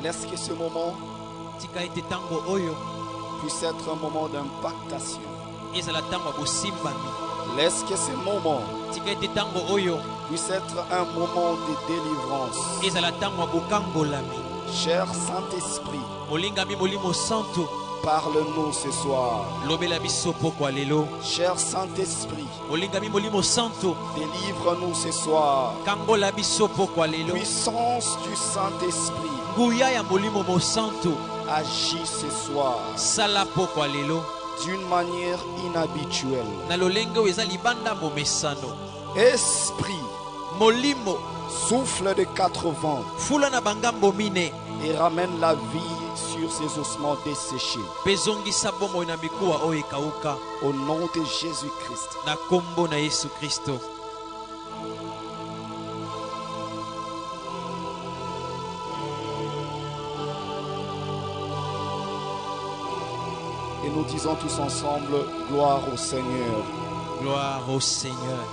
Laisse que ce moment puisse être un moment d'impactation. Laisse que ce moment puisse être un moment de délivrance. Cher Saint-Esprit, parle-nous ce soir. Cher Saint-Esprit, délivre-nous ce soir. Puissance du Saint-Esprit, agis ce soir d'une manière inhabituelle. Esprit, souffle de 4 vents et ramène la vie sur ces ossements desséchés. Au nom de Jésus-Christ. Et nous disons tous ensemble, gloire au Seigneur. Gloire au Seigneur.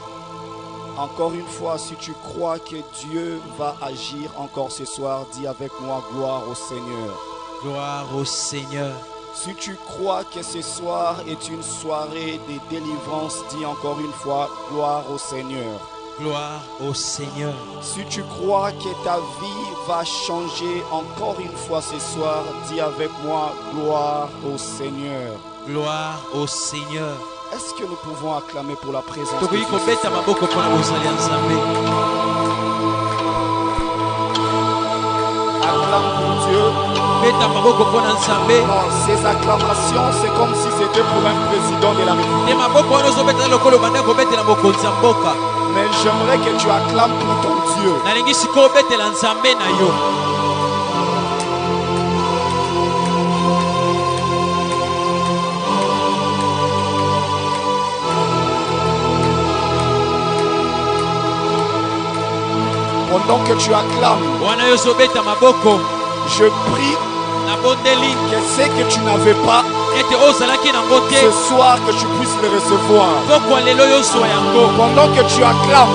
Encore une fois, si tu crois que Dieu va agir encore ce soir, dis avec moi, gloire au Seigneur. Gloire au Seigneur. Si tu crois que ce soir est une soirée de délivrance, dis encore une fois, gloire au Seigneur. Gloire au Seigneur. Si tu crois que ta vie va changer encore une fois ce soir, dis avec moi, gloire au Seigneur. Gloire au Seigneur. Est-ce que nous pouvons acclamer pour la présence de Dieu? Acclame pour Dieu. Non, ces acclamations, c'est comme si c'était pour un président de la République. Mais j'aimerais que tu acclames pour ton Dieu. Pendant que tu acclames, je prie que ce que tu n'avais pas, ce soir que tu puisses le recevoir. Pendant que tu acclames,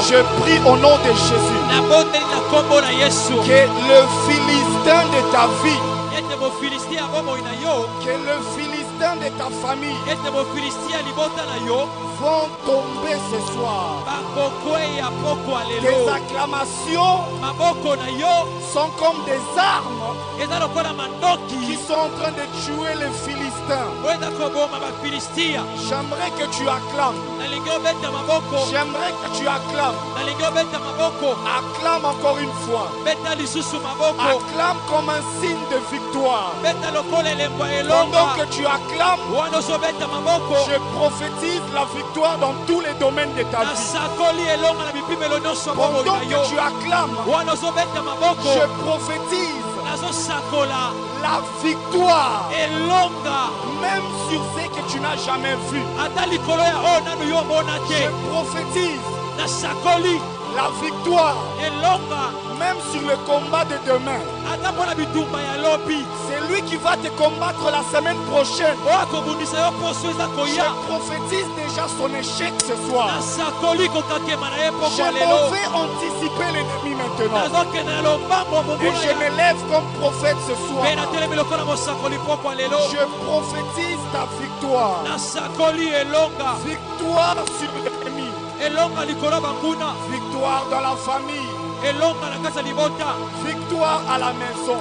je prie au nom de Jésus que le Philistin de ta vie, que le Philistin de ta famille vont tomber ce soir. Tes acclamations sont comme des armes qui sont en train de tuer les Philistins. J'aimerais que tu acclames. J'aimerais que tu acclames. Acclame encore une fois. Acclame comme un signe de victoire. Pendant que tu acclames, je prophétise la victoire dans tous les domaines de ta vie. Pendant que tu acclames, je prophétise la victoire, même sur ce que tu n'as jamais vu. Je prophétise la victoire, même sur le combat de demain. C'est lui qui va te combattre la semaine prochaine. Je prophétise déjà son échec ce soir. Je m'en vais anticiper l'ennemi maintenant. Et je me lève comme prophète ce soir. Je prophétise ta victoire. Victoire sur l'ennemi. Victoire dans la famille. Victoire à la maison.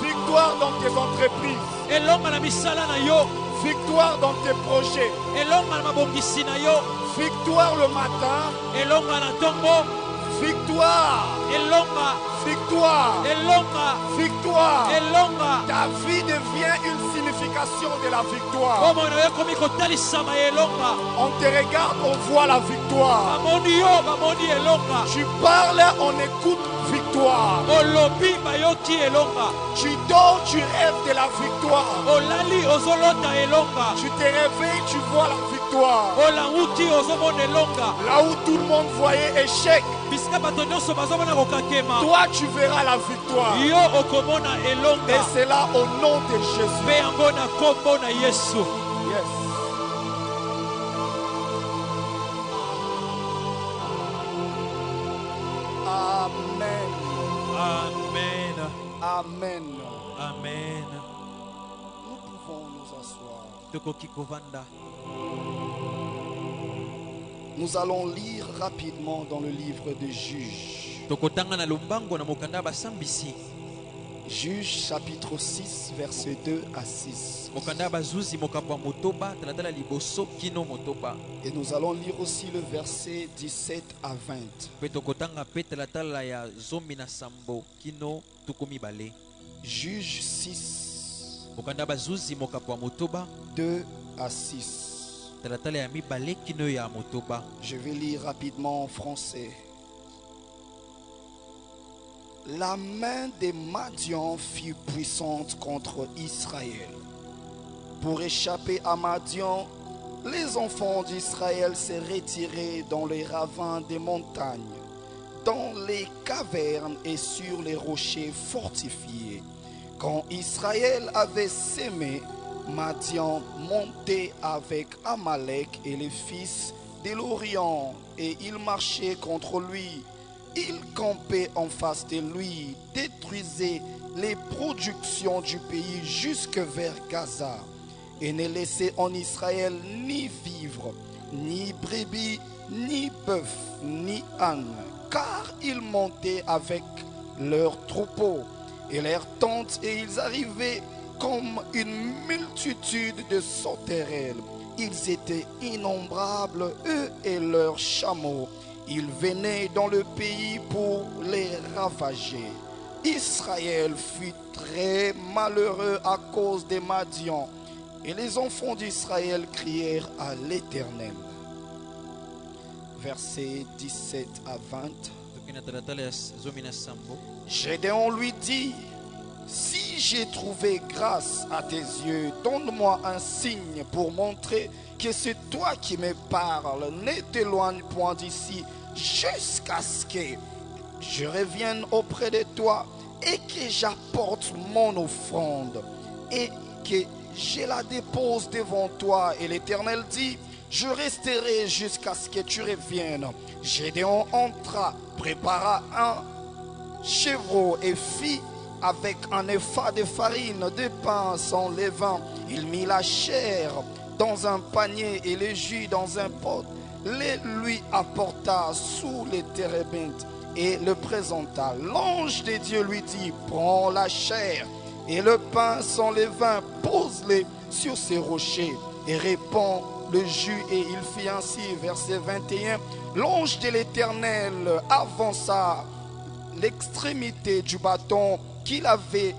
Victoire dans tes entreprises. Victoire dans tes projets. Victoire le matin. Victoire. Victoire. Victoire. Ta vie devient une signification de la victoire. On te regarde, on voit la victoire. Tu parles, on écoute victoire. Tu dors, tu rêves de la victoire. Tu te réveilles, tu vois la victoire. Là où tout le monde voyait échec, toi tu verras la victoire. Et c'est là au nom de Jésus. Yes. Amen. Amen. Amen. Amen. Nous pouvons nous asseoir. Tokoki kovanda. Nous allons lire rapidement dans le livre des Juges. Tokotanga na lumbango na mokanda basambisi. Juges chapitre 6 verset 2 à 6. Mokanda bazuzi mokapwa motoba talatala liboso kino motoba. Et nous allons lire aussi le verset 17 à 20. Pe tokotanga pe talatala ya zomi na sambo kino tukumi bale. Juges 6 Mokanda bazuzi mokapwa motoba 2 à 6. talatala ya mibale kino ya motoba. Je vais lire rapidement en français. La main des Madian fut puissante contre Israël. Pour échapper à Madian, les enfants d'Israël se retiraient dans les ravins des montagnes, dans les cavernes et sur les rochers fortifiés. Quand Israël avait sémé, Madian montait avec Amalek et les fils de l'Orient, et il marchait contre lui. Il campait en face de lui, détruisait les productions du pays jusque vers Gaza, et ne laissait en Israël ni vivre, ni brebis, ni bœuf, ni âne, car ils montaient avec leurs troupeaux et leurs tentes, et ils arrivaient comme une multitude de sauterelles. Ils étaient innombrables, eux et leurs chameaux. Ils venaient dans le pays pour les ravager. Israël fut très malheureux à cause des Madians, et les enfants d'Israël crièrent à l'Éternel. Versets 17 à 20. Gédéon lui dit: si j'ai trouvé grâce à tes yeux, donne-moi un signe pour montrer que c'est toi qui me parles. Ne t'éloigne point d'ici jusqu'à ce que je revienne auprès de toi et que j'apporte mon offrande et que je la dépose devant toi. Et l'Éternel dit: je resterai jusqu'à ce que tu reviennes. Gédéon entra, prépara un chevreau et fit avec un épha de farine, de pain sans levain. Il mit la chair dans un panier et le jus dans un pot. Les lui apporta sous les térébintes et le présenta. L'ange de Dieu lui dit: prends la chair et le pain sans levain, pose-les sur ces rochers et répands le jus. Et il fit ainsi. Verset 21. L'ange de l'Éternel avança l'extrémité du bâton qu'il avait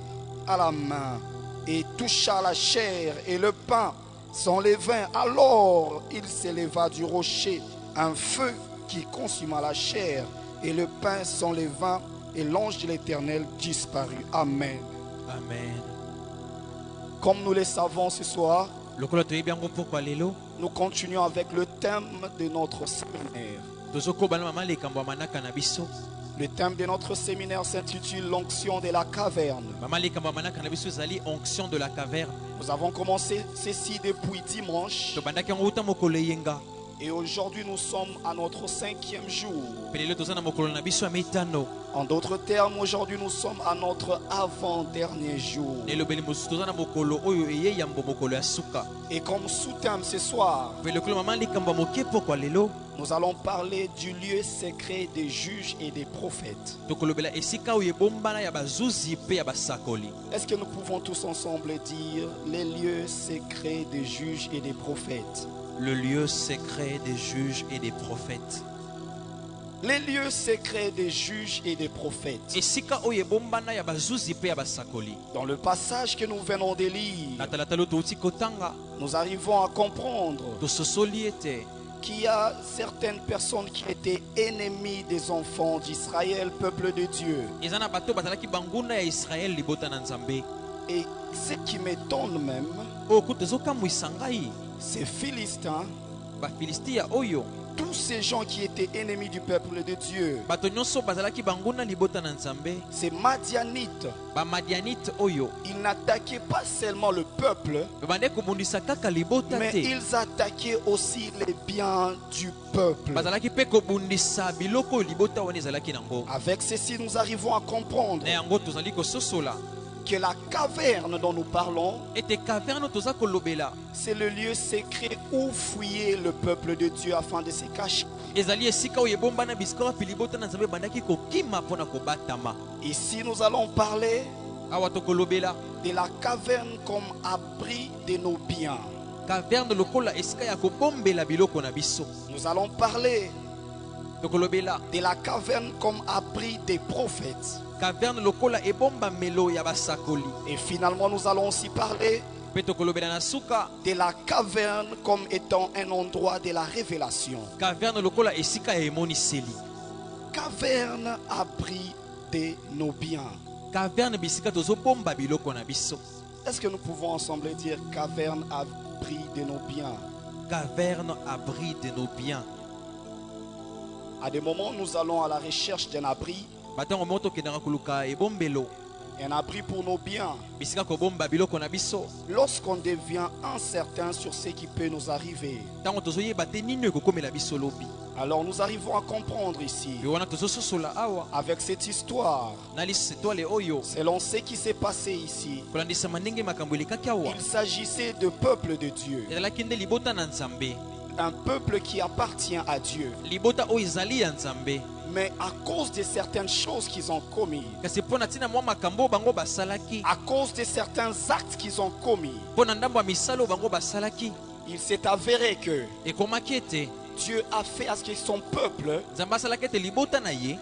à la main et toucha la chair et le pain sans levain. Alors il s'éleva du rocher un feu qui consuma la chair et le pain sans levain, et l'ange de l'Éternel disparut. Amen. Amen. Comme nous le savons ce soir, nous continuons avec le thème de notre séminaire. Le thème de notre séminaire s'intitule l'onction de la caverne. Nous avons commencé ceci depuis dimanche. Et aujourd'hui nous sommes à notre 5e jour. En d'autres termes, aujourd'hui nous sommes à notre avant-dernier jour. Et comme sous-thème ce soir, nous allons parler du lieu secret des juges et des prophètes. Est-ce que nous pouvons tous ensemble dire les lieux secrets des juges et des prophètes? Le lieu secret des juges et des prophètes. Les lieux secrets des juges et des prophètes. Dans le passage que nous venons de lire, nous arrivons à comprendre qu'il y a certaines personnes qui étaient ennemies des enfants d'Israël, peuple de Dieu. Et ce qui m'étonne même, ces Philistins, tous ces gens qui étaient ennemis du peuple de Dieu, ces Madianites, ils n'attaquaient pas seulement le peuple, mais ils attaquaient aussi les biens du peuple. Avec ceci, nous arrivons à comprendre que la caverne dont nous parlons, c'est le lieu secret où fouillait le peuple de Dieu afin de se cacher. Ici, nous allons parler de la caverne comme abri de nos biens. Nous allons parler de la caverne comme abri des prophètes. Et finalement, nous allons aussi parler de la caverne comme étant un endroit de la révélation. Caverne, abri de nos biens. Est-ce que nous pouvons ensemble dire caverne, abri de nos biens? Caverne, abri de nos biens. À des moments, nous allons à la recherche d'un abri. Un abri pour nos biens. Lorsqu'on devient incertain sur ce qui peut nous arriver, alors nous arrivons à comprendre ici, avec cette histoire, selon ce qui s'est passé ici, il s'agissait de peuple de Dieu, un peuple qui appartient à Dieu. Mais à cause de certaines choses qu'ils ont commis, à cause de certains actes qu'ils ont commis, il s'est avéré que Dieu a fait à ce que son peuple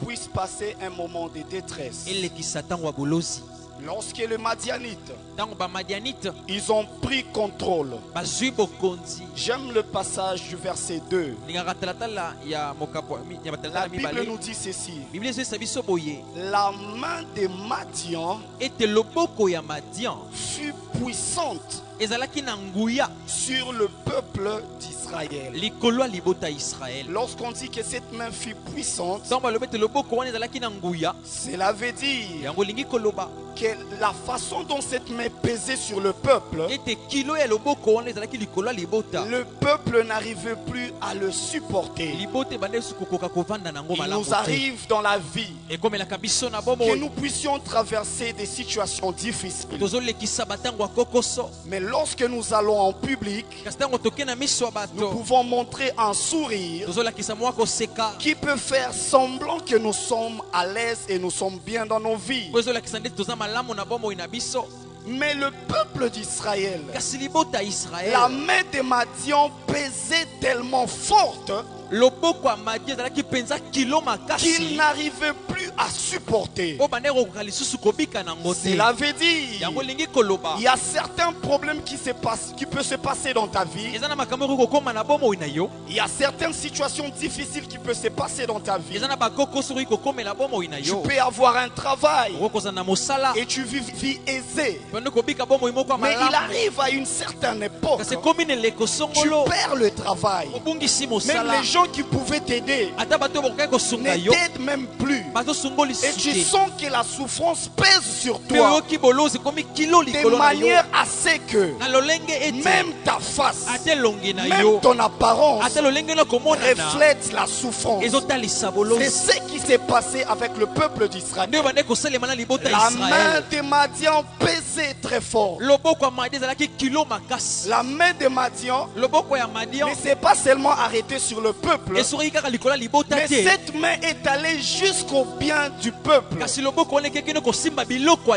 puisse passer un moment de détresse. Lorsque les Madianites, ils ont pris contrôle. J'aime le passage du verset 2. La Bible nous dit ceci. La main de Madian fut puissante sur le peuple d'Israël. Lorsqu'on dit que cette main fut puissante, cela veut dire que la façon dont cette main pesait sur le peuple, le peuple n'arrivait plus à le supporter. Il nous arrive dans la vie que nous puissions traverser des situations difficiles. Mais lorsque nous allons en public, nous pouvons montrer un sourire qui peut faire semblant que nous sommes à l'aise et nous sommes bien dans nos vies. Mais le peuple d'Israël, la main de Madian pesait tellement forte qu'il n'arrivait plus à supporter. Cela veut dire il y a certains problèmes qui peuvent se passer dans ta vie. Il y a certaines situations difficiles qui peuvent se passer dans ta vie. Tu peux avoir un travail et tu vis vie aisée. Mais il arrive à une certaine époque, tu perds le travail. Même les gens qui pouvaient t'aider ne t'aident même plus. Et tu sens que la souffrance pèse sur toi de manière à ce que même ta face, même ton apparence reflète la souffrance. C'est ce qui s'est passé avec le peuple d'Israël. La main de Madian pesait très fort. La main de Madian ne s'est pas seulement arrêtée sur le peuple, mais cette main est allée jusqu'au bien du peuple.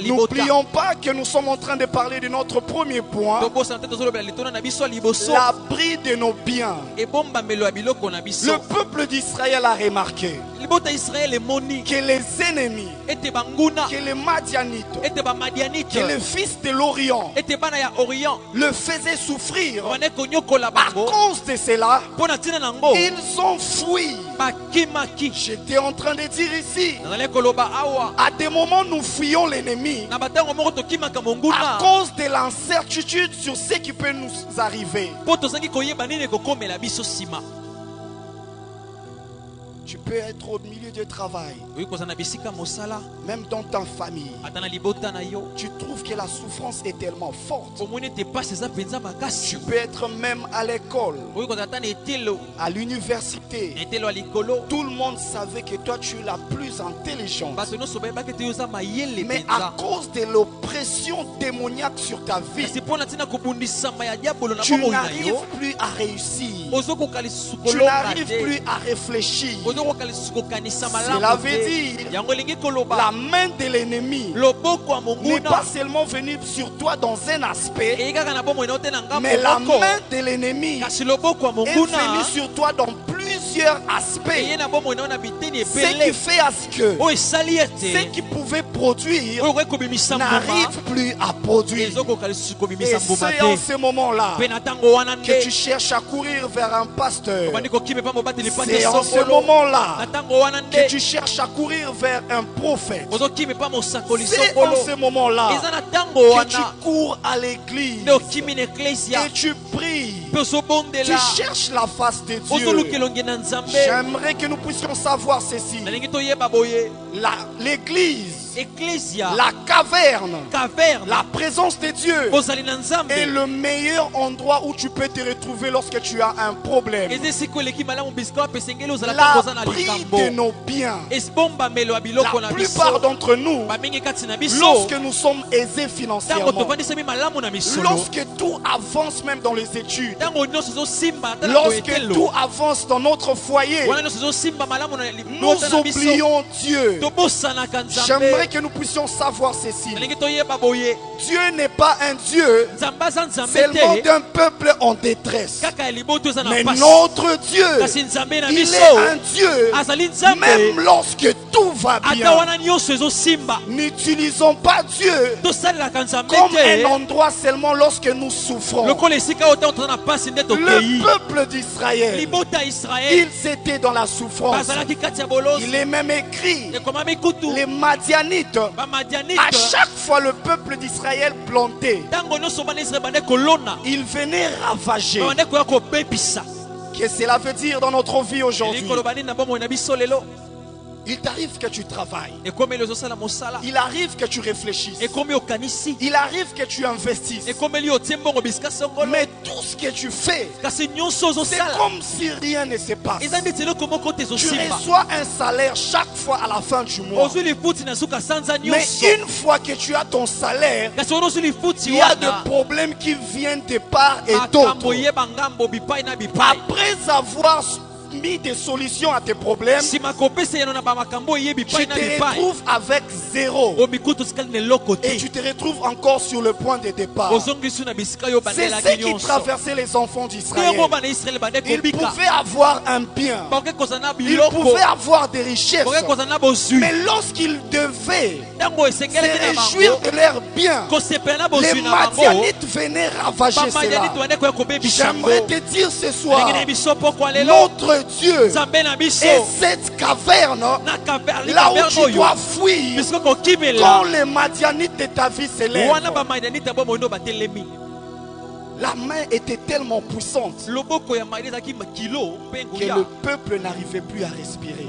N'oublions pas que nous sommes en train de parler de notre premier point, l'abri de nos biens. Le peuple d'Israël a remarqué que les ennemis, que les Madianites, que les fils de l'Orient le faisaient souffrir. À cause de cela, ils ont fui. J'étais en train de dire ici, à des moments nous fuyons l'ennemi à cause de l'incertitude sur ce qui peut nous arriver. Tu peux être au milieu du travail, même dans ta famille. Tu trouves que la souffrance est tellement forte. Tu peux être même à l'école, à l'université. Tout le monde savait que toi tu es la plus intelligente. Mais à cause de l'oppression démoniaque sur ta vie, tu n'arrives plus à réussir. Tu n'arrives plus à réfléchir. Cela veut dire la main de l'ennemi n'est pas seulement venue sur toi dans un aspect, mais la main de l'ennemi est venue sur toi dans plusieurs aspects. Ce qui fait à ce que ce qui pouvait produire n'arrive plus à produire. Et c'est en ce moment-là que tu cherches à courir vers un pasteur. C'est en ce moment-là que tu cherches à courir vers un prophète. C'est en ce moment-là que tu cours à l'église et tu pries. Tu cherches la face de Dieu. J'aimerais que nous puissions savoir ceci. L'église, la caverne, la présence de Dieu est le meilleur endroit où tu peux te retrouver lorsque tu as un problème. L'abri de nos biens. La plupart d'entre nous, lorsque nous sommes aisés financièrement, lorsque tout avance même dans les études, lorsque tout avance dans notre foyer, nous oublions Dieu. J'aimerais que nous puissions savoir ceci. Dieu n'est pas un Dieu seulement d'un peuple en détresse, mais notre Dieu, il est un Dieu même lorsque tout va bien. N'utilisons pas Dieu comme un endroit seulement lorsque nous souffrons. Le peuple d'Israël, ils étaient dans la souffrance. Il est même écrit, les Madianites, à chaque fois le peuple d'Israël plantait, il venait ravager. Qu'est-ce que cela veut dire dans notre vie aujourd'hui? Il t'arrive que tu travailles. Il arrive que tu réfléchisses. Il arrive que tu investisses. Mais tout ce que tu fais, c'est comme si rien ne se passe. Tu reçois un salaire chaque fois à la fin du mois. Mais une fois que tu as ton salaire, il y a des problèmes qui viennent de part et d'autre. Après avoir mis des solutions à tes problèmes, tu te retrouves avec zéro et tu te retrouves encore sur le point de départ. C'est ce qui traversait les enfants d'Israël. Ils pouvaient avoir un bien, ils pouvaient avoir des richesses, mais lorsqu'ils devaient se réjouir de leur bien, les Madianites venaient ravager cela. J'aimerais te dire ce soir, notre Dieu est cette caverne là où tu dois fuir quand les Madianites de ta vie s'élèvent. La main était tellement puissante que le peuple n'arrivait plus à respirer.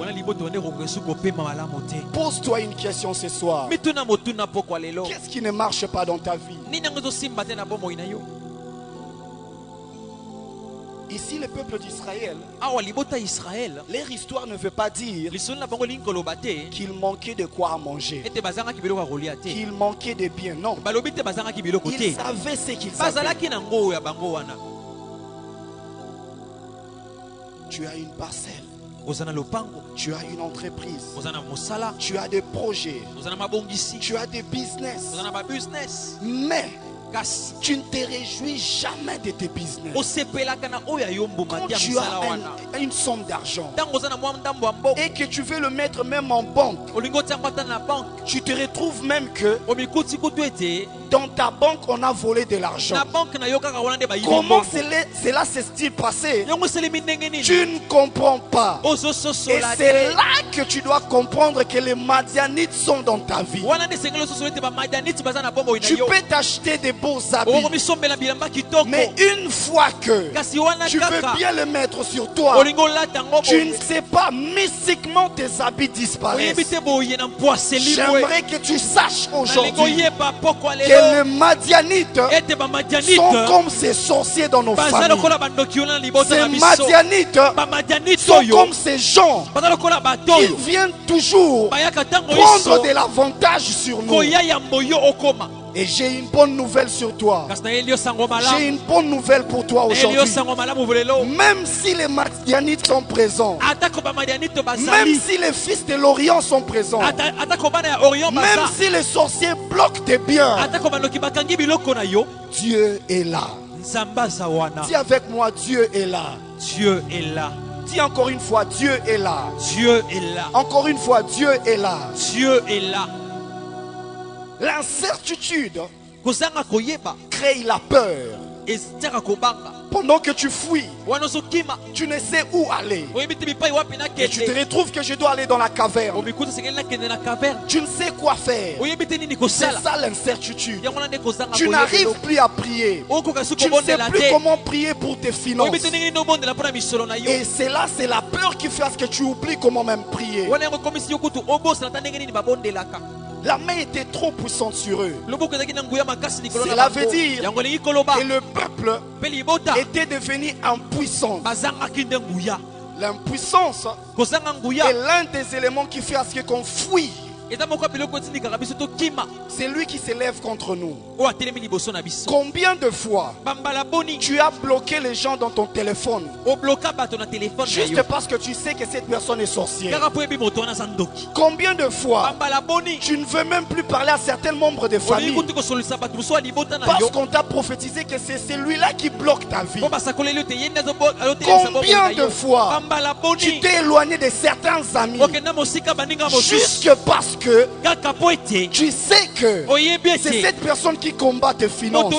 Pose-toi une question ce soir. Qu'est-ce qui ne marche pas dans ta vie? Ici, le peuple d'Israël, leur histoire ne veut pas dire qu'il manquait de quoi à manger, qu'il manquait de biens. Non. Ils savaient ce qu'ils savaient. Tu as une parcelle. Tu as une entreprise. Tu as des projets. Tu as des business. Mais tu ne te réjouis jamais de tes business. Quand tu as une somme d'argent et que tu veux le mettre même en banque, tu te retrouves même que dans ta banque on a volé de l'argent. Comment cela s'est-il passé? Tu ne comprends pas. Et c'est là que tu dois comprendre que les Madianites sont dans ta vie. Tu peux t'acheter des beaux habits, mais une fois que tu veux bien le mettre sur toi, tu ne sais pas, mystiquement tes habits disparaissent. J'aimerais que tu saches aujourd'hui que les Madianites sont comme ces sorciers dans nos familles. Ces Madianites sont comme ces gens qui viennent toujours prendre de l'avantage sur nous. Et j'ai une bonne nouvelle sur toi. J'ai une bonne nouvelle pour toi aujourd'hui. Même si les Madianites sont présents, même si les fils de l'Orient sont présents, même si les sorciers bloquent tes biens, Dieu est là. Dis avec moi, Dieu est là. Dieu est là. Dis encore une fois, Dieu est là. Dieu est là. Encore une fois, Dieu est là. Dieu est là. L'incertitude crée la peur. Pendant que tu fuis, tu ne sais où aller. Et tu te retrouves que je dois aller dans la caverne. Tu ne sais quoi faire. C'est ça l'incertitude. Tu n'arrives plus à prier. Tu ne sais plus comment prier pour tes finances. Et c'est là, c'est la peur qui fait à ce que tu oublies comment même prier. La main était trop puissante sur eux. Cela veut dire que le peuple était devenu impuissant. L'impuissance est l'un des éléments qui fait à ce qu'on fuit. C'est lui qui s'élève contre nous. Combien de fois tu as bloqué les gens dans ton téléphone juste parce que tu sais que cette personne est sorcière? Combien de fois tu ne veux même plus parler à certains membres de famille parce qu'on t'a prophétisé que c'est celui-là qui bloque ta vie? Combien de fois tu t'es éloigné de certains amis juste parce que tu sais que c'est cette personne qui combat tes finances?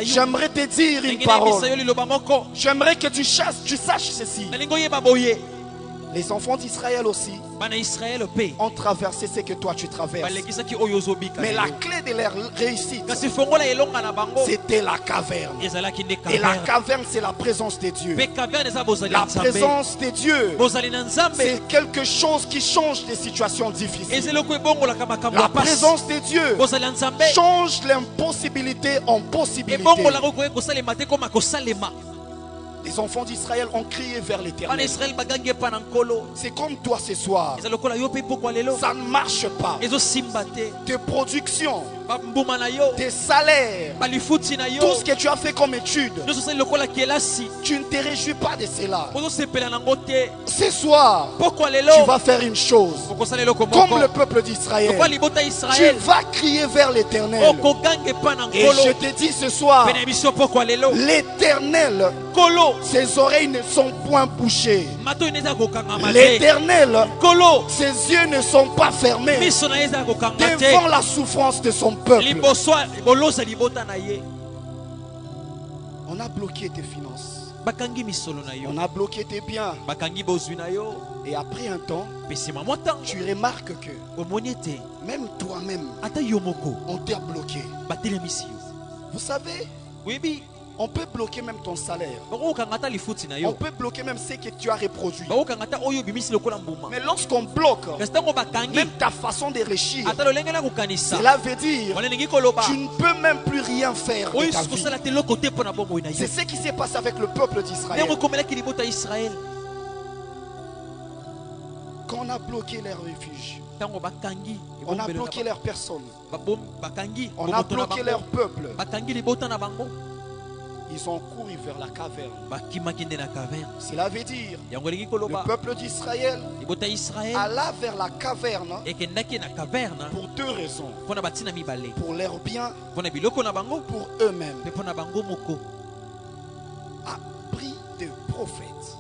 J'aimerais te dire une parole. J'aimerais que tu saches ceci. Les enfants d'Israël aussi ont traversé ce que toi tu traverses. Mais la clé de leur réussite, c'était la caverne. Et la caverne, c'est la présence de Dieu. La présence de Dieu, c'est quelque chose qui change des situations difficiles. La présence de Dieu change l'impossibilité en possibilité. Les enfants d'Israël ont crié vers l'Éternel. C'est comme toi ce soir. Ça ne marche pas. Tes productions, tes salaires, tout ce que tu as fait comme étude, tu ne te réjouis pas de cela. Ce soir, tu vas faire une chose. Comme le peuple d'Israël, tu vas crier vers l'Éternel. Et je te dis ce soir, l'Éternel, ses oreilles ne sont point bouchées. L'Éternel, ses yeux ne sont pas fermés devant la souffrance de son peuple. On a bloqué tes finances. On a bloqué tes biens. Et après un temps, tu remarques que même toi-même, on t'a bloqué. Vous savez, on peut bloquer même ton salaire. On peut bloquer même ce que tu as reproduit. Mais lorsqu'on bloque même ta façon de réussir, cela veut dire tu ne peux même plus rien faire de ta vie. C'est ce qui s'est passé avec le peuple d'Israël. Quand on a bloqué leurs refuges, on a bloqué leurs personnes, on a bloqué leur peuple, ils ont couru vers la caverne. Cela veut dire le peuple d'Israël alla vers la caverne pour deux raisons: pour leurs biens, pour eux-mêmes. Abri de prophètes.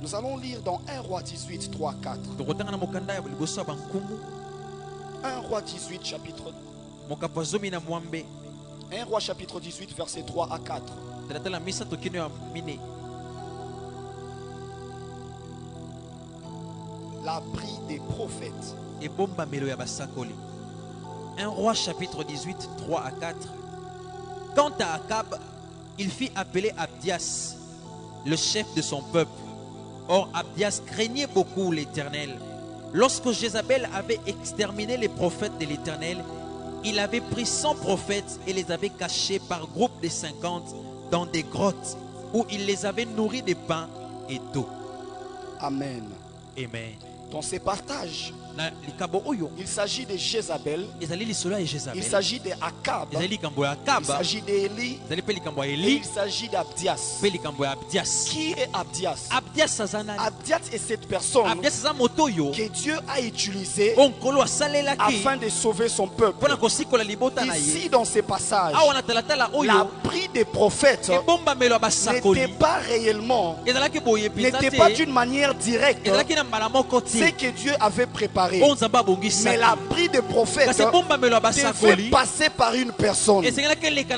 Nous allons lire dans 1 Roi 18, 3, 4. 1 Roi 18, chapitre 1 Roi chapitre 18, versets 3 à 4. L'abri des prophètes. 1 Roi chapitre 18, 3 à 4. Quant à Akab, il fit appeler Abdias, le chef de son peuple. Or Abdias craignait beaucoup l'Éternel. Lorsque Jézabel avait exterminé les prophètes de l'Éternel, il avait pris 100 prophètes et les avait cachés par groupe de 50 dans des grottes où il les avait nourris de pain et d'eau. Amen. Amen. Dans ces partages, il s'agit de Jézabel, il s'agit de Akab, il s'agit d'Élie et il s'agit d'Abdias. Qui est Abdias? Abdias est cette personne que Dieu a utilisée afin de sauver son peuple. Ici dans ces passages, l'abri des prophètes n'était pas réellement, n'était pas d'une manière directe ce que Dieu avait préparé. Mais l'abri des prophètes devait passer par une personne.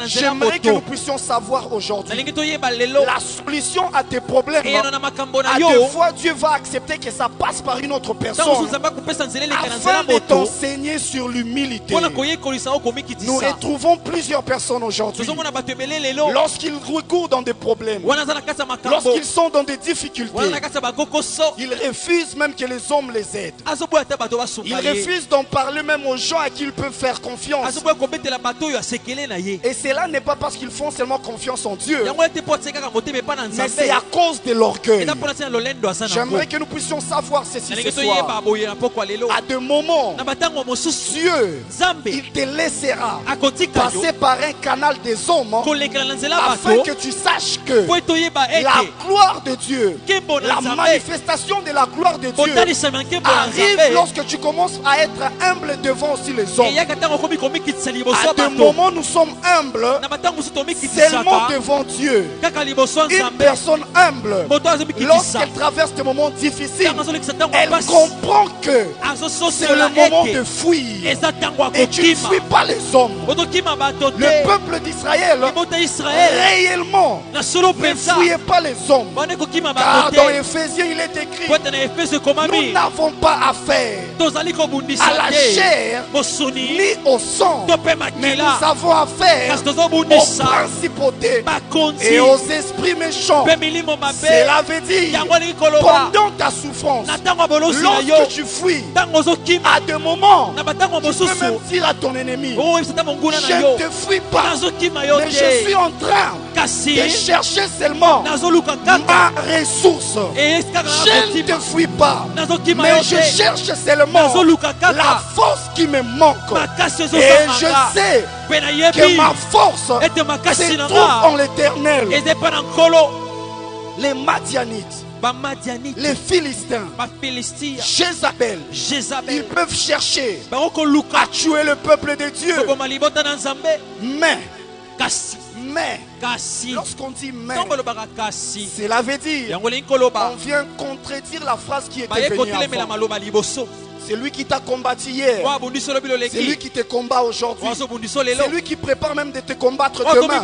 J'aimerais que nous puissions savoir aujourd'hui la solution à tes problèmes. À deux fois, Dieu va accepter que ça passe par une autre personne afin de t'enseigner sur l'humilité. Nous retrouvons plusieurs personnes aujourd'hui. Lorsqu'ils recourent dans des problèmes, lorsqu'ils sont dans des difficultés, ils refusent même que les hommes les aident. Ils refusent d'en parler même aux gens à qui ils peuvent faire confiance. Et cela n'est pas parce qu'ils font seulement confiance en Dieu, mais c'est à cause de l'orgueil. J'aimerais que nous puissions savoir ceci ce soir. À des moments, Dieu, il te laissera passer par un canal des hommes afin que tu saches que la gloire de Dieu, la manifestation de la gloire de Dieu arrive lorsque tu commences à être humble devant aussi les hommes. À des moments, nous sommes humbles seulement devant Dieu. Une personne humble, lorsqu'elle traverse des moments difficiles, elle comprend que c'est le moment de fuir. Et tu ne fuis pas les hommes. Le peuple d'Israël réellement ne fuyait pas les hommes. Car dans Éphésiens, il est écrit: nous n'avons pas affaire à la chair ni au sang, mais nous avons affaire aux principautés et aux esprits méchants. Cela veut dire, pendant ta souffrance, lorsque tu fuis, à des moments, tu peux même dire à ton ennemi: je ne te fuis pas, mais je suis en train de chercher seulement ma ressource. Je ne te fuis pas, mais je cherche seulement la force qui me manque. Et je sais que ma force se trouve en l'Éternel. Les Madianites, les Philistins, Jézabel, ils peuvent chercher à tuer le peuple de Dieu. Mais lorsqu'on dit mais, cela veut dire on vient contredire la phrase qui était venue avant. C'est lui qui t'a combattu hier. C'est lui qui te combat aujourd'hui. C'est lui qui prépare même de te combattre demain.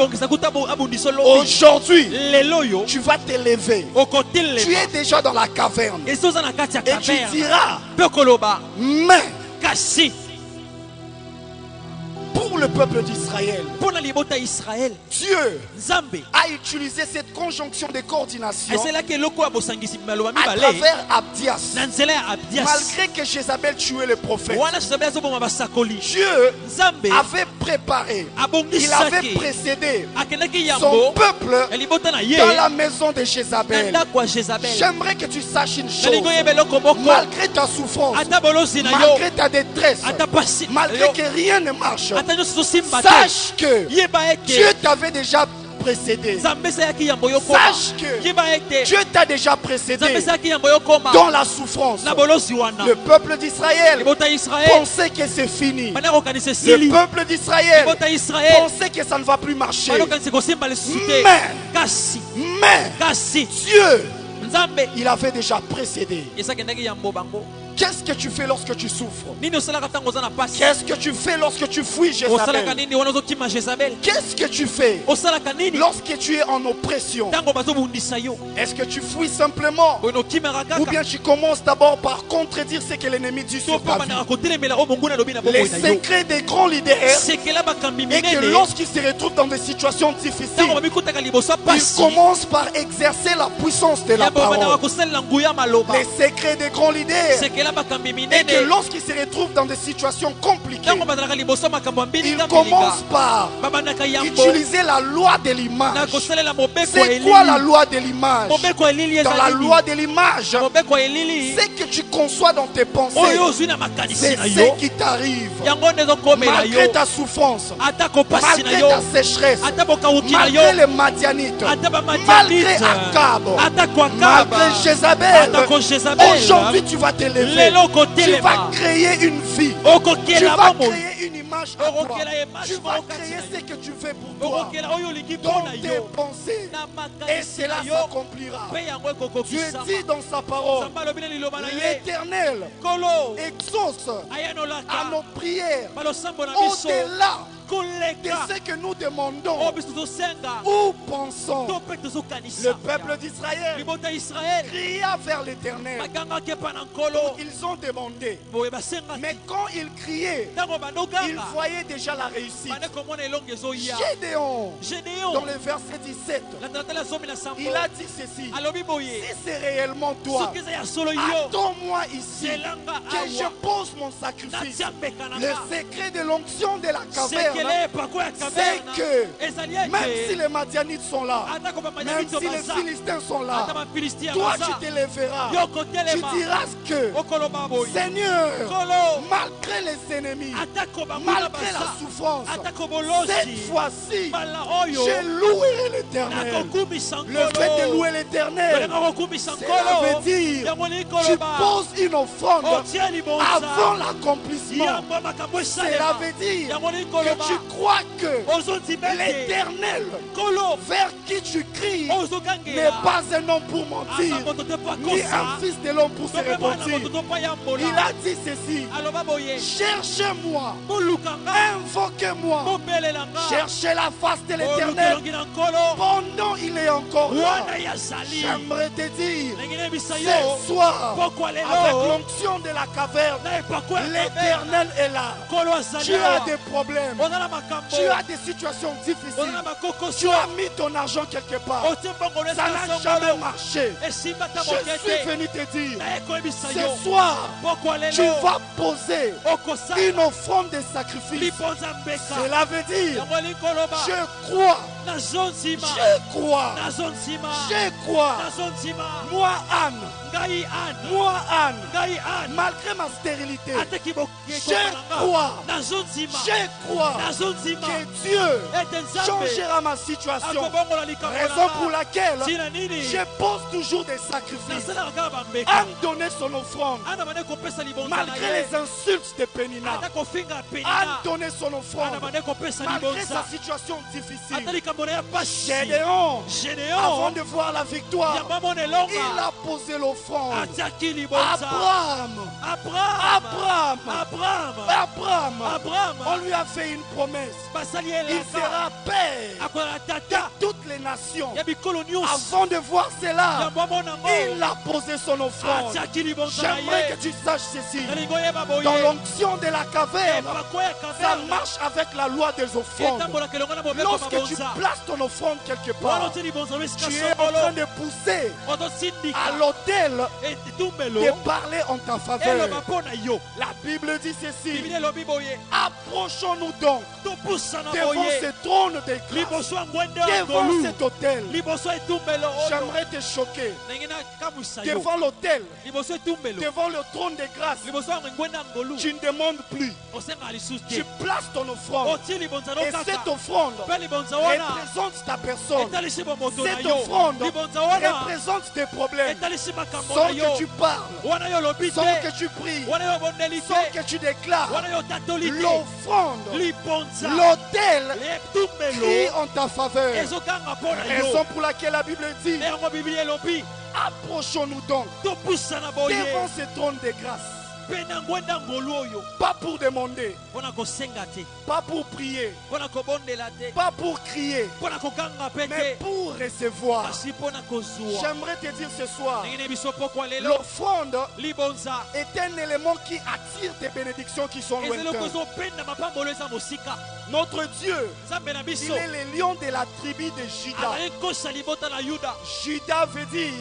Aujourd'hui, tu vas te lever. Tu es déjà dans la caverne. Et tu diras: mais pour le peuple d'Israël, Dieu a utilisé cette conjonction de coordination à travers Abdias. Malgré que Jézabel tuait le prophète, Dieu avait préparé, il avait précédé son peuple dans la maison de Jézabel. J'aimerais que tu saches une chose: malgré ta souffrance, malgré ta détresse, malgré que rien ne marche, sache que Dieu t'avait déjà précédé. Sache que Dieu t'a déjà précédé dans la souffrance. Le peuple d'Israël pensait que c'est fini. Le peuple d'Israël pensait que ça ne va plus marcher. Mais Dieu, il avait déjà précédé. Qu'est-ce que tu fais lorsque tu souffres? Qu'est-ce que tu fais lorsque tu fuis Jézabel? Qu'est-ce que tu fais lorsque tu es en oppression? Est-ce que tu fuis simplement? Ou bien tu commences d'abord par contredire ce que l'ennemi dit sur ta vie? Les secrets des grands leaders est que lorsqu'ils se retrouvent dans des situations difficiles, ils commencent par exercer la puissance de la parole. Les secrets des grands leaders est que lorsqu'ils se retrouvent dans des situations compliquées, ils commencent par utiliser la loi de l'image. C'est quoi la loi de l'image? Dans la loi de l'image, c'est que tu conçois dans tes pensées, c'est ce qui t'arrive malgré ta souffrance, malgré ta sécheresse, malgré les Madianites, malgré Akab, malgré Jézabel. Aujourd'hui tu vas t'élever, tu vas créer une vie, tu vas créer une image à toi, tu vas créer ce que tu veux pour toi dans tes pensées, et cela s'accomplira. Dieu dit dans sa parole, l'Éternel exauce à nos prières au-delà de ce que nous demandons ou pensons. Le peuple d'Israël cria vers l'Éternel. Ils ont demandé. Mais quand ils criaient, ils voyaient déjà la réussite. Gédéon, dans le verset 17, il a dit ceci: si c'est réellement toi, attends-moi ici que je pose mon sacrifice. Le secret de l'onction de la caverne, c'est que même si les Madianites sont là, même si les Philistins sont là, toi tu t'élèveras, tu diras que Seigneur, malgré les ennemis, malgré la souffrance, cette fois-ci je louerai l'Éternel. Le fait de louer l'Éternel, cela veut dire tu poses une offrande avant l'accomplissement. Cela veut dire que tu crois que l'Éternel vers qui tu cries n'est pas un homme pour mentir, ni un fils de l'homme pour se repentir. Il a dit ceci: cherchez-moi, invoquez-moi, cherchez la face de l'Éternel pendant il est encore là. J'aimerais te dire ce soir, avec l'onction de la caverne, l'Éternel est là. Tu as des problèmes, tu as des situations difficiles, tu as mis ton argent quelque part, ça n'a jamais marché. Je suis venu te dire, ce soir tu vas poser une offrande de sacrifice. Cela veut dire, je crois, moi Anne, malgré ma stérilité, je crois que Dieu changera ma situation. Raison pour laquelle je pose toujours des sacrifices. Anne donnait son offrande malgré les insultes de Pénina. Anne donnait son offrande malgré sa situation difficile. Gédéon, avant de voir la victoire, il a posé l'offrande. Abraham, on lui a fait une promesse. Il sera père de toutes les nations. Avant de voir cela, il a posé son offrande. J'aimerais que tu saches ceci: dans l'onction de la caverne, ça marche avec la loi des offrandes. Lorsque tu places ton offrande quelque part, tu es en train de pousser à l'autel de parler en ta faveur. La Bible dit ceci: approchons-nous donc devant ce trône de grâce, devant cet autel. J'aimerais te choquer. Devant l'autel, devant le trône de grâce, tu ne demandes plus, tu places ton offrande. Et cette offrande représente ta personne. Cette offrande représente tes problèmes. Sans que tu parles, sans que tu pries, sans que tu déclares, l'offrande, l'autel crie en ta faveur. Raison pour laquelle la Bible dit: approchons-nous donc devant ce trône de grâce. Pas pour demander, pas pour prier, pas pour crier, mais pour recevoir. J'aimerais te dire ce soir, l'offrande est un élément qui attire des bénédictions qui sont lointaines. Notre Dieu, il est le lion de la tribu de Juda. Juda veut dire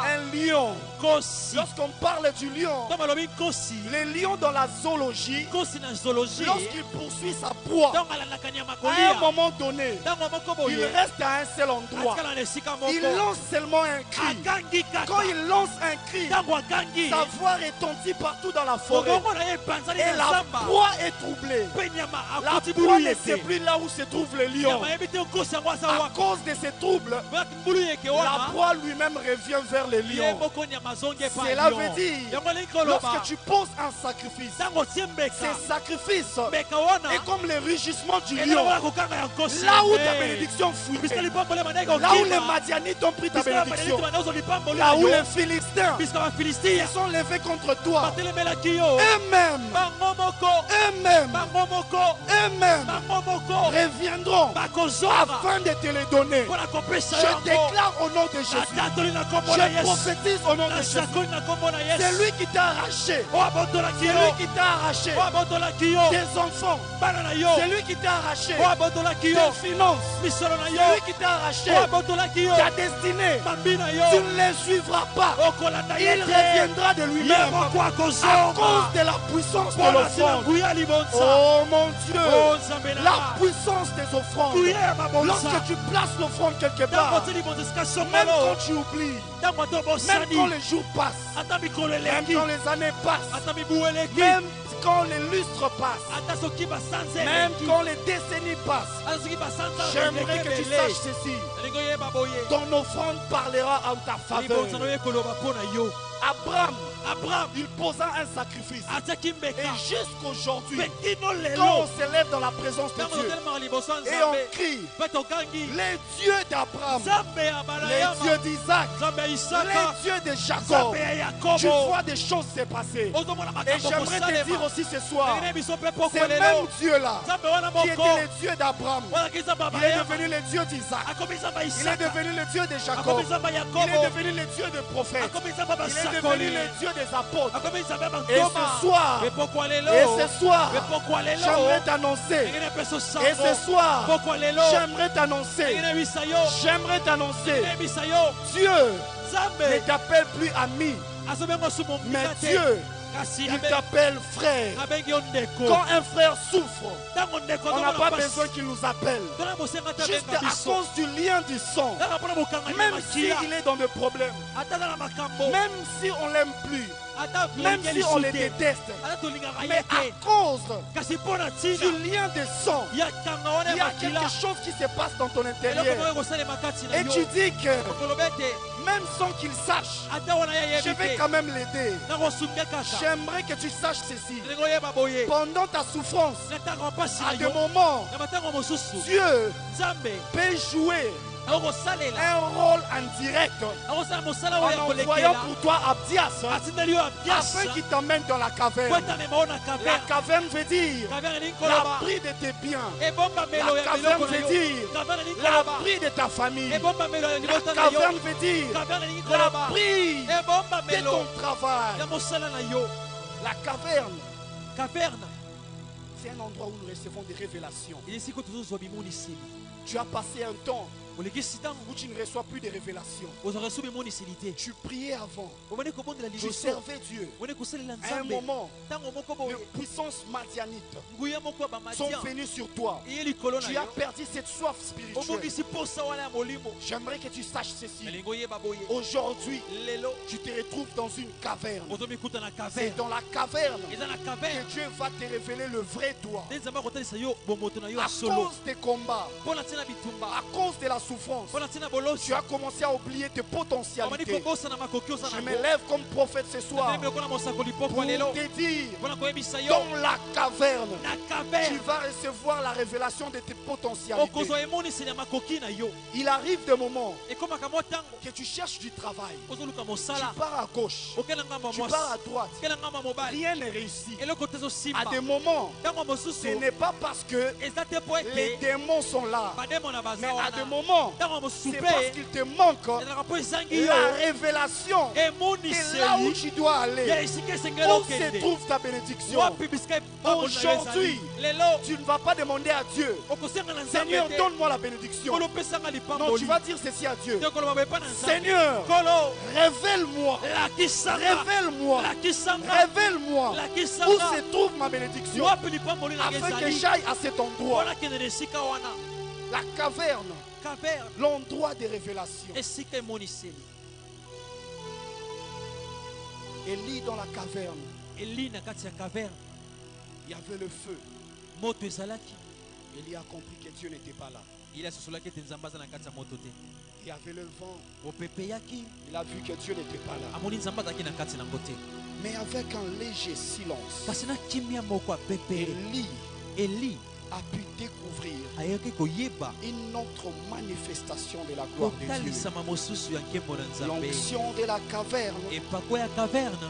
un lion. Lorsqu'on parle du lion, le lion dans la zoologie, lorsqu'il poursuit sa proie, à un moment donné, il reste à un seul endroit. Il lance seulement un cri. Quand il lance un cri, sa voix retentit partout dans la forêt. Et la proie est troublée. La proie ne sait plus là où se trouve le lion. À cause de ces troubles, la proie lui-même revient vers le lion. Cela veut dire, lorsque tu poses un sacrifice, ce sacrifice est comme le rugissement du lion. Là où ta bénédiction fuit, là où les Madianites ont pris ta bénédiction, là où les Philistins ils sont levés contre toi, eux-mêmes reviendront afin de te les donner. Je déclare au nom de Jésus, je prophétise au nom de Jésus, c'est lui qui t'a arraché, c'est lui qui t'a arraché tes enfants, c'est lui qui t'a arraché tes finances, c'est lui qui t'a arraché ta destinée. Tu ne les suivras pas, il reviendra de lui-même à cause de la puissance de l'offrande. Oh mon Dieu, la puissance des offrandes. Lorsque tu places l'offrande quelque part, même quand tu oublies, même quand les jours passent, même quand les années passent, même quand les lustres passent, même quand les décennies passent, j'aimerais que tu saches ceci. Ton offrande parlera en ta faveur. Abraham, il posa un sacrifice. Et jusqu'aujourd'hui, quand on se lève dans la présence de Dieu et on crie, les dieux d'Abraham, les dieux d'Isaac, les dieux de Jacob, tu vois des choses se passer. Et j'aimerais te dire aussi ce soir, ces mêmes dieux-là, qui étaient les dieux d'Abraham, il est devenu le Dieu d'Isaac, il est devenu le Dieu de Jacob, il est devenu le Dieu des prophètes, il est devenu le Dieu des apôtres. Et ce soir, j'aimerais t'annoncer, Dieu ne t'appelle plus ami, mais Dieu, il t'appelle frère. Quand un frère souffre, on n'a pas besoin qu'il nous appelle. Juste à cause du lien du sang. Même s'il est dans des problèmes, même si on ne l'aime plus, même si on les déteste, mais à cause du lien de sang, il y a quelque chose qui se passe dans ton intérieur. Et tu dis que même sans qu'il sache, je vais quand même l'aider. J'aimerais que tu saches ceci. Pendant ta souffrance, à des moments, Dieu peut jouer un rôle en direct en envoyant pour toi Abdias afin qu'il t'emmène dans la caverne. La caverne veut dire l'abri de tes biens. La caverne veut dire l'abri de ta famille. La caverne veut dire l'abri de ton travail. La caverne, c'est un endroit où nous recevons des révélations. Tu as passé un temps où tu ne reçois plus de révélations. Tu priais avant. Tu servais Dieu. À un moment, les puissances madianites sont venues sur toi. Tu as perdu cette soif spirituelle. J'aimerais que tu saches ceci. Aujourd'hui, tu te retrouves dans une caverne. C'est dans la caverne que Dieu va te révéler le vrai toi. À cause des combats, À cause de la souffrance, tu as commencé à oublier tes potentialités. Je me lève comme prophète ce soir pour te dire, dans la caverne, tu vas recevoir la révélation de tes potentialités. Il arrive des moments que tu cherches du travail. Tu pars à gauche, tu pars à droite. Rien n'est réussi. À des moments, ce n'est pas parce que les démons sont là, mais à des moments, c'est parce qu'il te manque la révélation de là où tu dois aller. Où se trouve ta bénédiction? Aujourd'hui, tu ne vas pas demander à Dieu, Seigneur, donne-moi la bénédiction. Non, tu vas dire ceci à Dieu. Seigneur, révèle-moi, révèle-moi, révèle-moi où se trouve ma bénédiction, afin que j'aille à cet endroit. La caverne, l'endroit des révélations. Élie dans la caverne, il y avait le feu. Élie a compris que Dieu n'était pas là. Il y avait le vent. Il a vu que Dieu n'était pas là. Mais avec un léger silence, Élie a pu découvrir une autre manifestation de la gloire de Dieu. L'onction de la caverne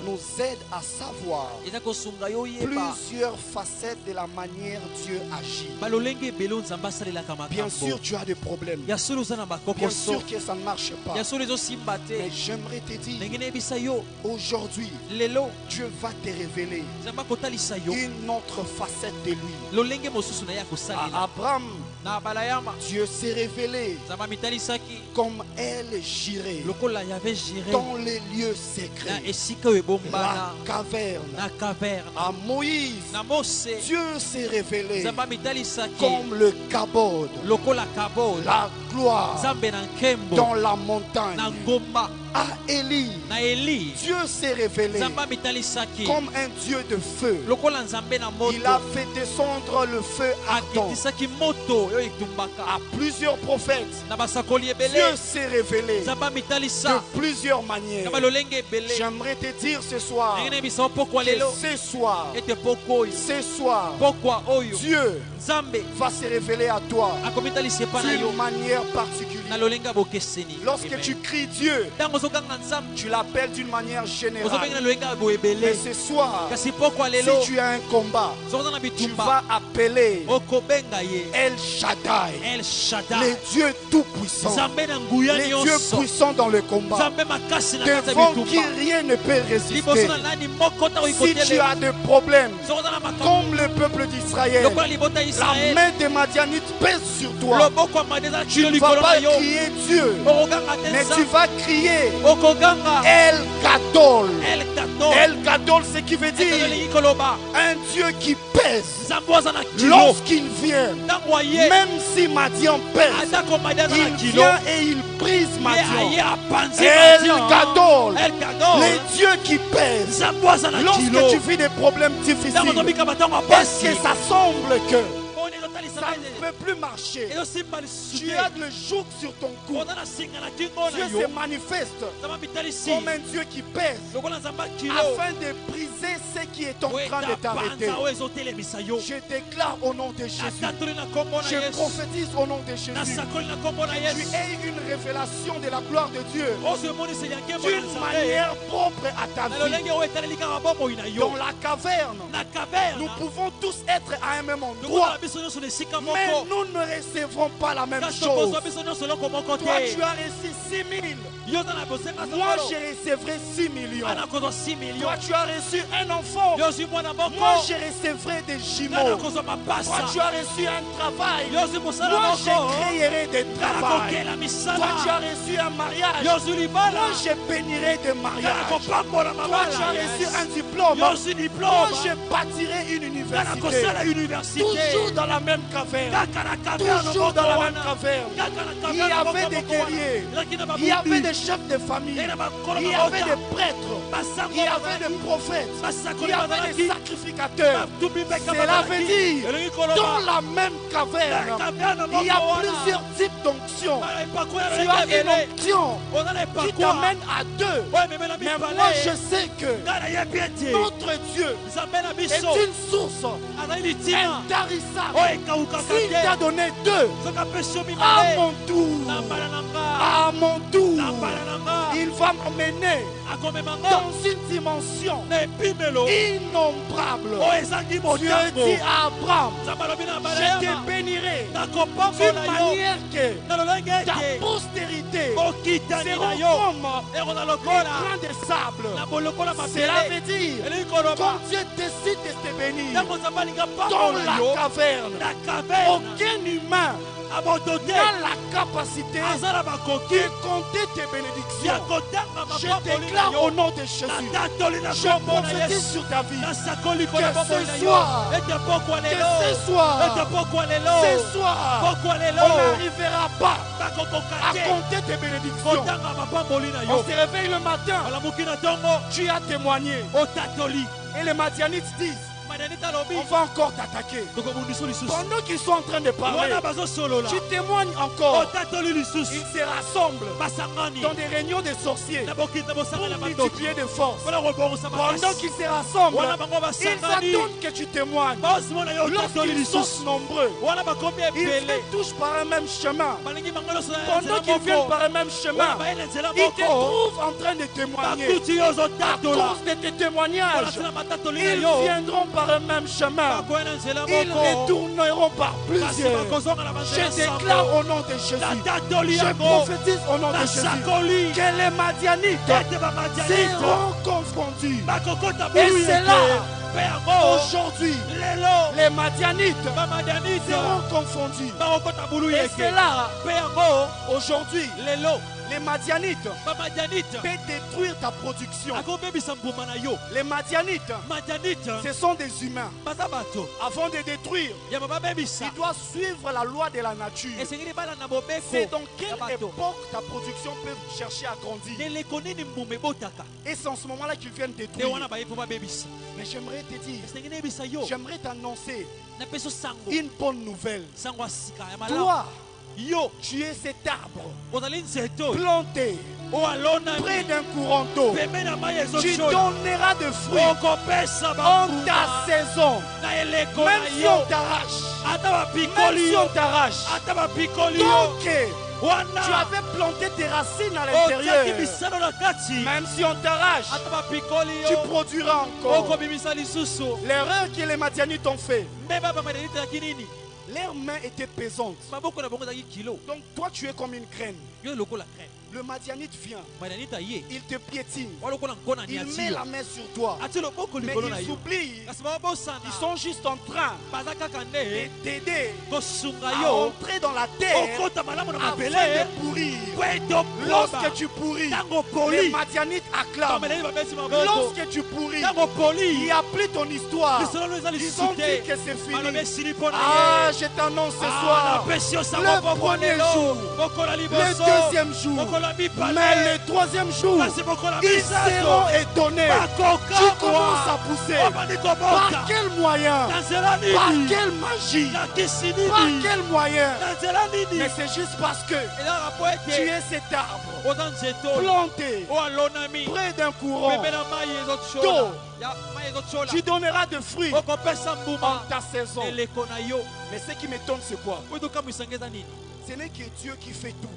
nous aide à savoir plusieurs facettes de la manière Dieu agit. Bien sûr, tu as des problèmes. Bien sûr que ça ne marche pas. Mais j'aimerais te dire, aujourd'hui, Dieu va te révéler une autre facette de lui. À Abraham, Dieu s'est révélé comme elle girait dans les lieux secrets, la caverne. À Moïse, Dieu s'est révélé comme le kabod, la gloire dans la montagne. À Élie, Dieu s'est révélé comme un Dieu de feu. Il a fait descendre le feu ardent. À plusieurs prophètes, Dieu s'est révélé de plusieurs manières. J'aimerais te dire ce soir que ce soir, Dieu va se révéler à toi d'une manière particulière. Lorsque tu cries Dieu, tu l'appelles d'une manière générale. Mais ce soir, si tu as un combat, tu vas appeler El Shaddai, les dieux tout-puissants, les dieux puissants dans le combat, devant qui rien ne peut résister. Si tu as des problèmes, comme le peuple d'Israël, la main des Madianites pèse sur toi. Tu ne vas pas crier Dieu, mais tu vas crier El Gadol. El Gadol, ce qui veut dire un Dieu qui pèse. Lorsqu'il vient, même si Madian pèse, il vient et il brise Madian. El Gadol, les dieux qui pèsent. Lorsque tu vis des problèmes difficiles, parce que ça semble que ça ne peut plus marcher, tu as le joug sur ton cou. Dieu se manifeste comme un Dieu qui pèse afin de briser ce qui est en train de t'arrêter. Je déclare au nom de Jésus, je prophétise au nom de Jésus, tu aies une révélation de la gloire de Dieu d'une manière propre à ta vie. Dans la caverne, nous pouvons tous être à un même endroit, mais nous ne recevrons pas la même chose. Toi, tu as reçu 6 000. Moi, je recevrai 6 millions. Toi, tu as reçu un enfant. Moi, je recevrai des jumeaux. Toi, tu as reçu un travail. Moi, je créerai des travails. Toi, tu as reçu un mariage. Moi, je bénirai des mariages. Toi, tu as reçu un diplôme. Moi, je bâtirai une université. Toujours dans la même caverne. Toujours dans la même caverne. Il y avait des guerriers. Il y avait des chefs de famille. Il y avait des prêtres. il y avait des prophètes, il y avait des sacrificateurs. Cela veut dire, dans la même caverne, il y a plusieurs types d'onctions. Tu as une onction qui t'amène à deux. Mais moi je sais que notre Dieu est une source intarissable. S'il t'a donné deux, à mon tour, il va m'emmener dans une dimension innombrable. Dieu dit à Abraham, je te bénirai d'une manière que ta postérité sera comme les grains de sable. Cela veut dire, quand Dieu décide de te bénir dans la caverne, aucun humain n'a la capacité de compter tes bénédictions. Je déclare au nom de Jésus, je prophétise sur ta vie que ce soir, on n'arrivera pas à compter tes bénédictions. On se réveille le matin, tu as témoigné. Et les Madianites disent, on va encore t'attaquer. Pendant qu'ils sont en train de parler, tu témoignes encore. Ils se rassemblent dans des réunions de sorciers pour multiplier de force. Pendant qu'ils se rassemblent, ils attendent que tu témoignes. Lorsqu'ils sont nombreux, ils te touchent par un même chemin. Pendant qu'ils viennent par un même chemin, ils te trouvent en train de témoigner. À cause de tes témoignages, ils viendront par un même chemin. Ils retourneront par plusieurs. Je déclare au nom de Jésus, je prophétise au nom de Jésus que les Madianites seront confondus. Et c'est là aujourd'hui, les Madianites seront confondus. Et c'est là aujourd'hui, les Madianites peuvent détruire ta production. Les Madianites, ce sont des humains. Avant de détruire, il doit suivre la loi de la nature. C'est dans quelle époque ta production peut chercher à grandir. Et c'est en ce moment-là qu'ils viennent détruire. Mais j'aimerais te dire, j'aimerais t'annoncer une bonne nouvelle. Toi, tu es cet arbre planté près d'un courant d'eau. Tu donneras de fruits en ta saison. Même si on t'arrache, donc tu avais planté tes racines à l'intérieur. Même si on t'arrache, tu produiras encore. L'erreur que les Madianites ont fait, leurs mains étaient pesantes. Donc toi tu es comme une graine. Le Madianite vient, il te piétine, il met la main sur toi, mais ils oublient, ils sont juste en train de t'aider à entrer dans la terre afin de pourrir. Lorsque tu pourris, les Madianites acclament. Lorsque tu pourris, il n'y a plus ton histoire. Ils ont dit que c'est fini. Ah, je t'annonce ce soir, le premier jour, le deuxième jour, mais le troisième jour, ils seront étonnés. Tu commences à pousser. Par quel moyen? Par quelle magie? Par quel moyen? Mais c'est juste parce que tu es cet arbre planté près d'un courant d'eau. Tu donneras de fruits en ta saison. Mais ce qui m'étonne, c'est quoi? Ce n'est que Dieu qui fait tout.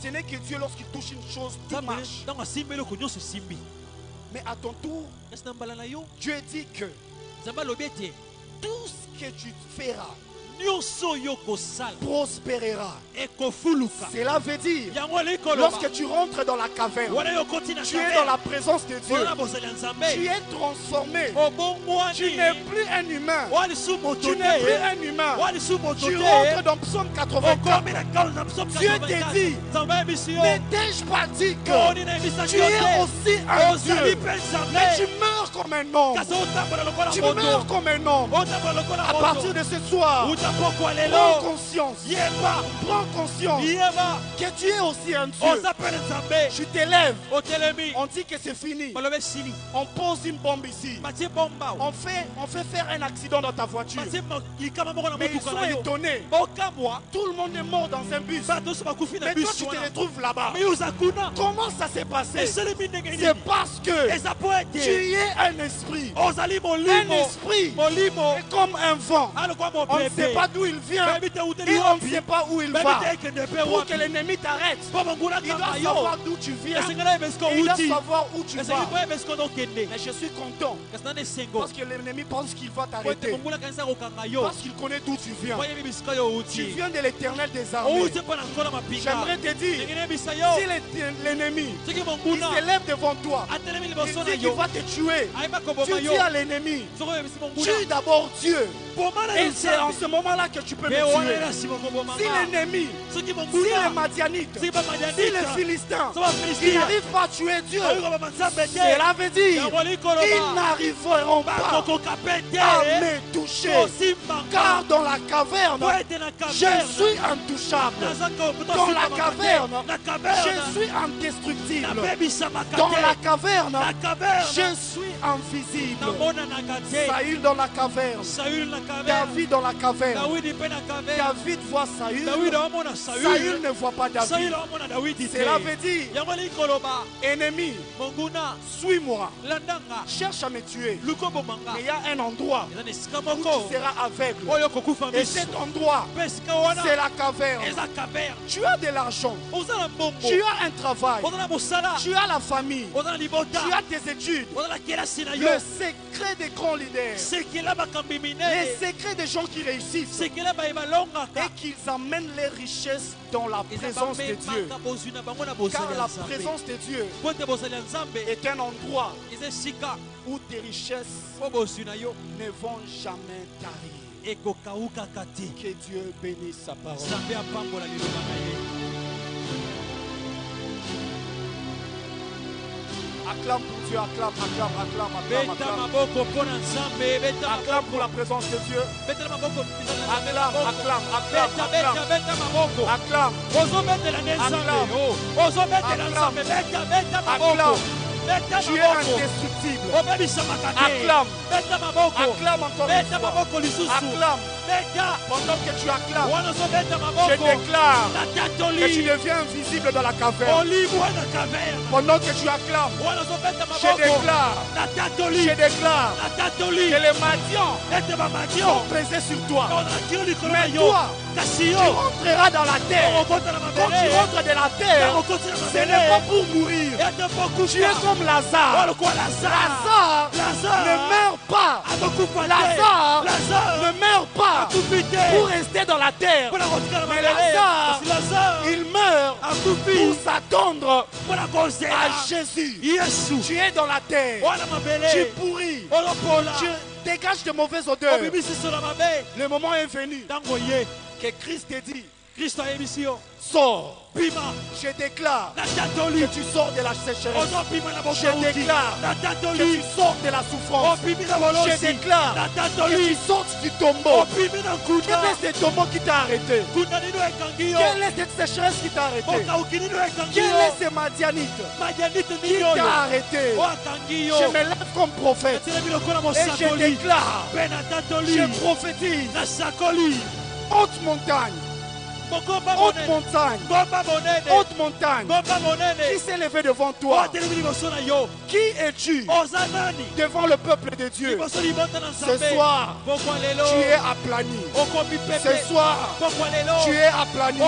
Ce n'est que Dieu, lorsqu'il touche une chose, tout marche. Mais à ton tour, Dieu dit que tout ce que tu feras prospérera. Cela veut dire, lorsque tu rentres dans la caverne, tu es dans la présence de Dieu, tu es transformé. Tu n'es plus un humain. Tu n'es plus un humain. Tu rentres dans Psaume 84. Dieu te dit, n'étais-je pas dit que tu es aussi un Dieu, mais tu meurs comme un homme. Tu meurs comme un homme. À partir de ce soir, Prends conscience. Prends conscience que tu es aussi un Dieu. Tu t'élèves. On dit que c'est fini. On pose une bombe ici. On fait faire un accident dans ta voiture. Mais ils sont étonnés. Tout le monde est mort dans un bus. Mais toi tu te retrouves là-bas. Comment ça s'est passé? C'est parce que tu es un esprit. Un esprit est comme un vent. On ne sait pas d'où il vient et on ne sait pas où il va. Pour que l'ennemi t'arrête, il doit savoir d'où tu viens. Il doit savoir où tu vas. Mais je suis content parce que l'ennemi pense qu'il va t'arrêter. Parce qu'il connaît d'où tu viens. Tu viens de l'Éternel des armées. J'aimerais te dire, si l'ennemi s'élève devant toi, il dit qu'il va te tuer. Tu dis à l'ennemi, tue d'abord Dieu. Et c'est en ce moment-là que tu peux me tuer. Si l'ennemi, si les Madianites, si les Philistins, ils n'arrivent pas à tuer Dieu, cela veut dire qu'ils n'arriveront pas à me toucher. Car dans la caverne, je suis intouchable. Dans la caverne, je suis indestructible. Dans la caverne, je suis invisible. Saül dans la caverne. David dans la caverne. David voit Saül. Saül ne voit pas David. Cela veut dire, ennemi, suis-moi. Cherche à me tuer. Mais il y a un endroit où tu seras aveugle. Et cet endroit, c'est la caverne. Tu as de l'argent. Tu as un travail. Tu as la famille. Tu as tes études. Le secret des grands leaders. Les secrets des gens qui réussissent. Et qu'ils amènent les richesses dans la présence de Dieu. Car la présence de Dieu est un endroit où tes richesses ne vont jamais tarir. Que Dieu bénisse sa parole. Acclame pour Dieu, acclame. Acclame pour la présence de Dieu. Acclame. Tu es indestructible. Acclame. Acclame encore une fois. Acclame. Pendant que tu acclames, je déclare que tu deviens invisible dans la caverne. Pendant que tu acclames, je déclare que les Madians sont pesés sur toi. Mais toi, tu rentreras dans la terre. Quand tu rentres de la terre, ce n'est pas pour mourir. Tu es comme Lazare. Lazare ne meurt pas. Lazare ne meurt pas pour rester dans la terre. Mais Lazare, il meurt pour s'attendre à Jésus. Tu es dans la terre. Tu pourris. Tu dégages de mauvaises odeurs. Le moment est venu que Christ te dit, sors. Je déclare que tu sors de la sécheresse. Je déclare que tu sors de la souffrance. Je déclare que tu sortes du tombeau. Quel est ce tombeau qui t'a arrêté? Quelle est cette sécheresse qui t'a arrêté? Quel est ce Madianite qui t'a arrêté? Je me lève comme prophète et je déclare, je prophétise, haute montagne, haute montagne qui s'est levé devant toi. Qui es-tu devant le peuple de Dieu? Ce soir, tu es aplani. Ce soir, tu es aplani.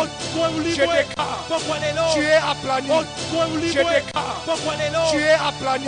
Je déclare, tu es aplani. Je déclare, tu es aplani.